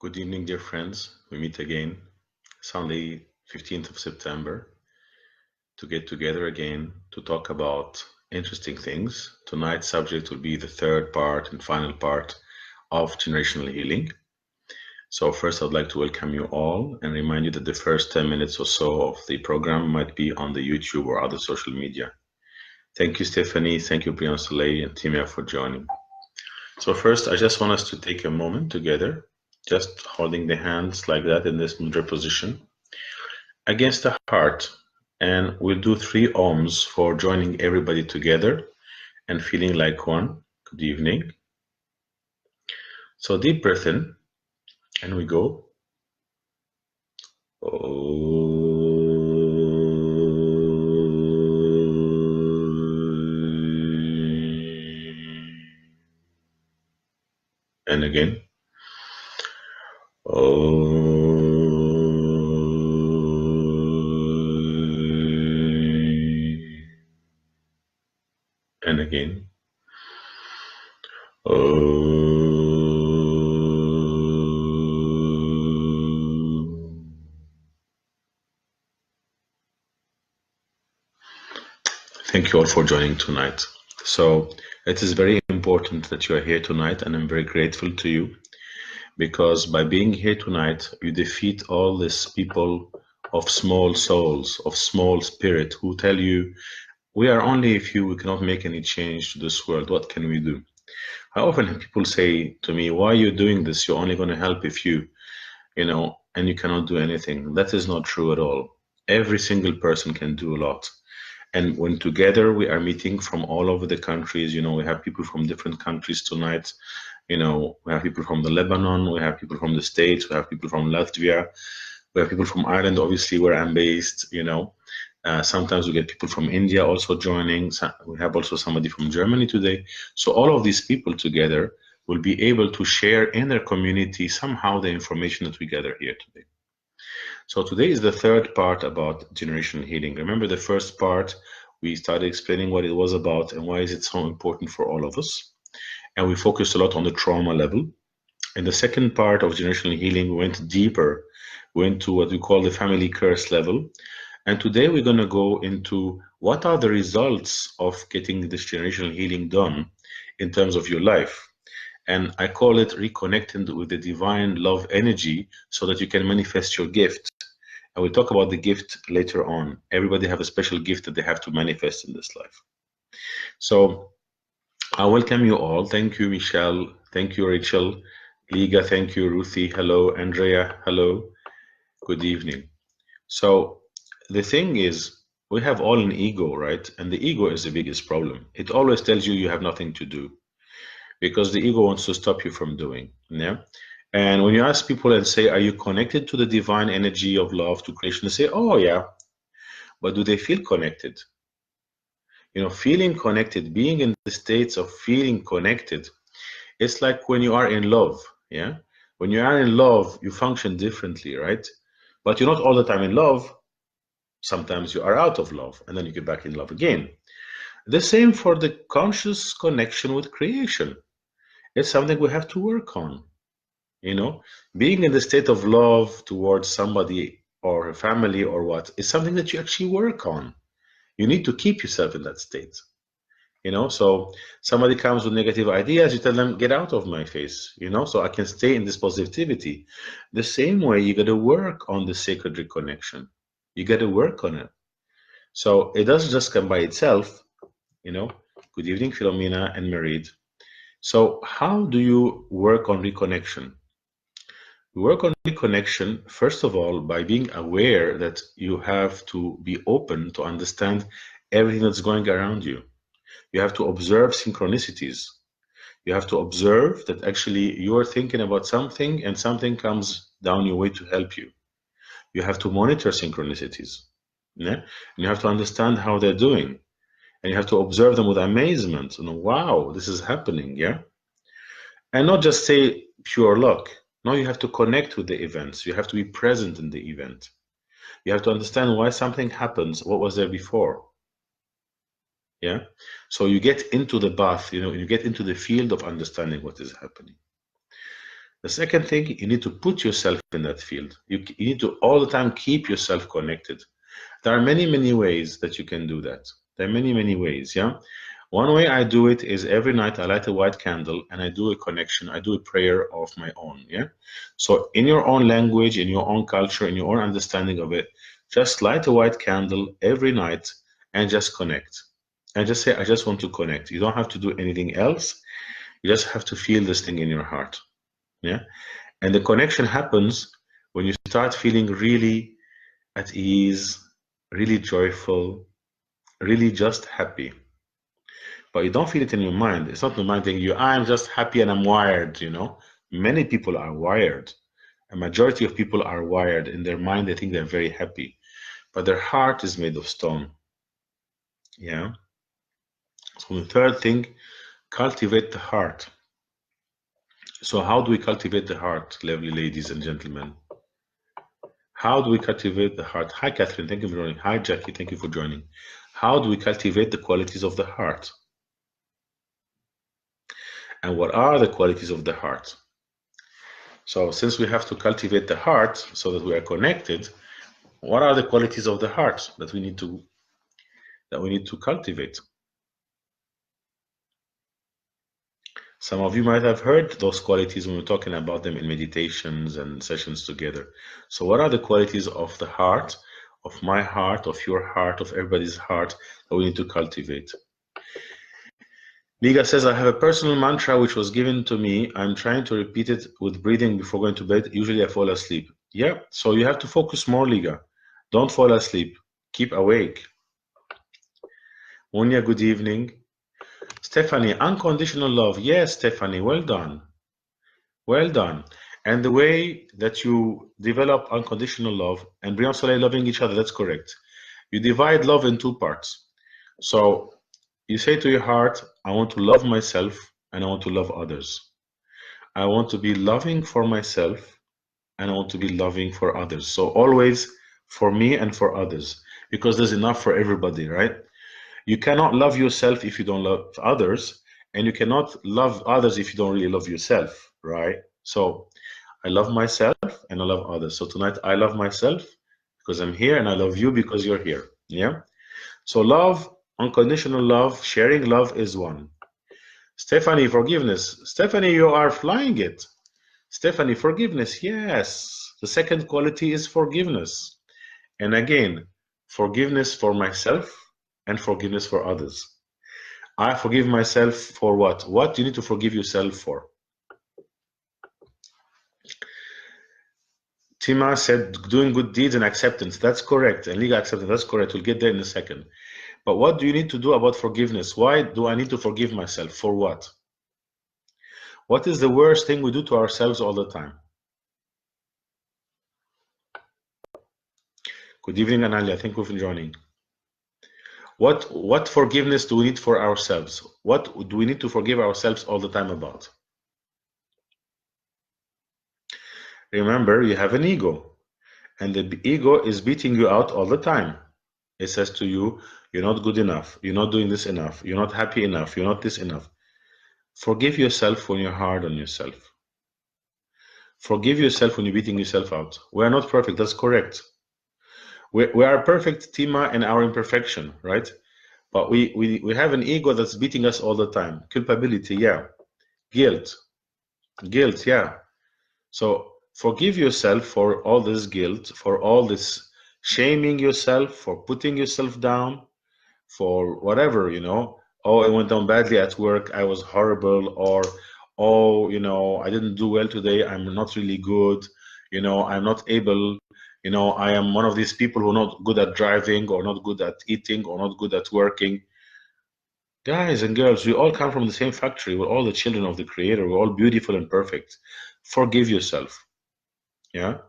Good evening, dear friends. We meet again Sunday, 15th of September, to get together again to talk about interesting things. Tonight's subject will be the third part and final part of generational healing. So, first, I'd like to welcome you all and remind you that the first 10 minutes or so of the program might be on the YouTube or other social media. Thank you, Stephanie. Thank you, Brian Soleil and Timia for joining. So, first, I just want us to take a moment together, just holding the hands like that in this mudra position against the heart, and we'll do 3 ohms for joining everybody together and feeling like one. Good evening. So deep breath in, and we go. And again. And again. Thank you all for joining tonight. So it is very important that you are here tonight, and I'm very grateful to you, because by being here tonight, you defeat all these people of small souls, of small spirit, who tell you, we are only a few, we cannot make any change to this world, what can we do? I often have people say to me, why are you doing this? You're only going to help a few, and you cannot do anything. That is not true at all. Every single person can do a lot. And when together we are meeting from all over the countries, we have people from different countries tonight. We have people from the Lebanon, we have people from the States, we have people from Latvia, we have people from Ireland, obviously where I'm based. Sometimes we get people from India also joining. We have also somebody from Germany today. So all of these people together will be able to share in their community somehow the information that we gather here today. So today is the third part about generational healing. Remember the first part, we started explaining what it was about and why is it so important for all of us. And we focused a lot on the trauma level. In the second part of generational healing, we went deeper. We went to what we call the family curse level. And today we're going to go into what are the results of getting this generational healing done in terms of your life. And I call it reconnecting with the divine love energy so that you can manifest your gift. And we'll talk about the gift later on. Everybody have a special gift that they have to manifest in this life. So I welcome you all. Thank you, Michelle. Thank you, Rachel. Liga, thank you. Ruthie, hello. Andrea, hello. Good evening. So the thing is, we have all an ego, right? And the ego is the biggest problem. It always tells you you have nothing to do, because the ego wants to stop you from doing. Yeah. And when you ask people and say, are you connected to the divine energy of love, to creation? They say, oh yeah. But do they feel connected? Feeling connected, being in the states of feeling connected, it's like when you are in love. Yeah. When you are in love, you function differently, right? But you're not all the time in love. Sometimes you are out of love, and then you get back in love again. The same for the conscious connection with creation. It's something we have to work on. Being in the state of love towards somebody or a family or what is something that you actually work on. You need to keep yourself in that state. So somebody comes with negative ideas, you tell them, get out of my face, so I can stay in this positivity. The same way, you got to work on the sacred reconnection. You got to work on it. So it doesn't just come by itself. Good evening, Philomena and Merid. So how do you work on reconnection? We work on reconnection, first of all, by being aware that you have to be open to understand everything that's going around you. You have to observe synchronicities. You have to observe that actually you are thinking about something and something comes down your way to help you. You have to monitor synchronicities. Yeah? And you have to understand how they're doing. And you have to observe them with amazement. Wow, this is happening, yeah? And not just say pure luck. No, you have to connect with the events. You have to be present in the event. You have to understand why something happens, what was there before. Yeah? So you get into the bath, you get into the field of understanding what is happening. The second thing, you need to put yourself in that field. You need to all the time keep yourself connected. There are many, many ways that you can do that. There are many, many ways, yeah? One way I do it is every night I light a white candle and I do a connection, I do a prayer of my own, yeah? So in your own language, in your own culture, in your own understanding of it, just light a white candle every night and just connect. And just say, I just want to connect. You don't have to do anything else. You just have to feel this thing in your heart, yeah? And the connection happens when you start feeling really at ease, really joyful, really just happy. But you don't feel it in your mind. It's not the mind thinking you, I'm just happy and I'm wired, you know. Many people are wired. A majority of people are wired. In their mind, they think they're very happy. But their heart is made of stone. Yeah. So the third thing, cultivate the heart. So how do we cultivate the heart, lovely ladies and gentlemen? How do we cultivate the heart? Hi, Catherine. Thank you for joining. Hi, Jackie. Thank you for joining. How do we cultivate the qualities of the heart? And what are the qualities of the heart? So since we have to cultivate the heart so that we are connected, what are the qualities of the heart that we need to cultivate? Some of you might have heard those qualities when we're talking about them in meditations and sessions together. So what are the qualities of the heart, of my heart, of your heart, of everybody's heart that we need to cultivate? Liga says, I have a personal mantra which was given to me. I'm trying to repeat it with breathing before going to bed. Usually I fall asleep. Yeah, so you have to focus more, Liga. Don't fall asleep. Keep awake. Munya, good evening. Stephanie, unconditional love. Yes, Stephanie, well done. Well done. And the way that you develop unconditional love and Brian Soleil loving each other, that's correct. You divide love in two parts. So you say to your heart, I want to love myself and I want to love others. I want to be loving for myself and I want to be loving for others. So always for me and for others, because there's enough for everybody, right? You cannot love yourself if you don't love others, and you cannot love others if you don't really love yourself, right? So I love myself and I love others. So tonight I love myself because I'm here and I love you because you're here. Yeah. So love, unconditional love, sharing love is one. Stephanie, forgiveness. Stephanie, you are flying it. Stephanie, forgiveness. Yes. The second quality is forgiveness. And again, forgiveness for myself and forgiveness for others. I forgive myself for what? What do you need to forgive yourself for? Tima said doing good deeds and acceptance. That's correct. And legal acceptance. That's correct. We'll get there in a second. But what do you need to do about forgiveness? Why do I need to forgive myself? For what? What is the worst thing we do to ourselves all the time? Good evening, Analia. Thank you for joining. What forgiveness do we need for ourselves? What do we need to forgive ourselves all the time about? Remember, you have an ego, and the ego is beating you out all the time. It says to you, you're not good enough, you're not doing this enough, you're not happy enough, you're not this enough. Forgive yourself when you're hard on yourself. Forgive yourself when you're beating yourself out. We are not perfect, that's correct. We are perfect, Tima, in our imperfection, right? But we have an ego that's beating us all the time. Culpability, yeah. Guilt, yeah. So forgive yourself for all this guilt, for all this shaming yourself, for putting yourself down, for whatever, you know. Oh, it went down badly at work, I was horrible, or oh, you know, I didn't do well today, I'm not really good, you know, I'm not able, you know, I am one of these people who are not good at driving or not good at eating or not good at working. Guys and girls, we all come from the same factory. We're all the children of the Creator. We're all beautiful and perfect. Forgive yourself. Yeah?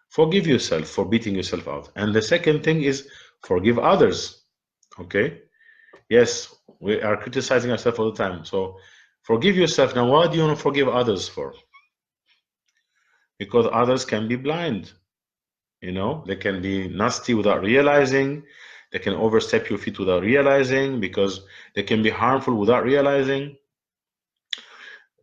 Forgive yourself for beating yourself out. And the second thing is forgive others. Okay? Yes, we are criticizing ourselves all the time. So forgive yourself. Now, why do you want to forgive others for? Because others can be blind. You know, they can be nasty without realizing. They can overstep your feet without realizing, because they can be harmful without realizing.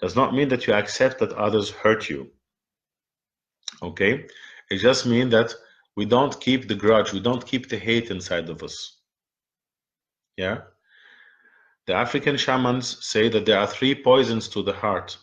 Does not mean that you accept that others hurt you. Okay? It just means that we don't keep the grudge, we don't keep the hate inside of us. Yeah? The African shamans say that there are 3 poisons to the heart.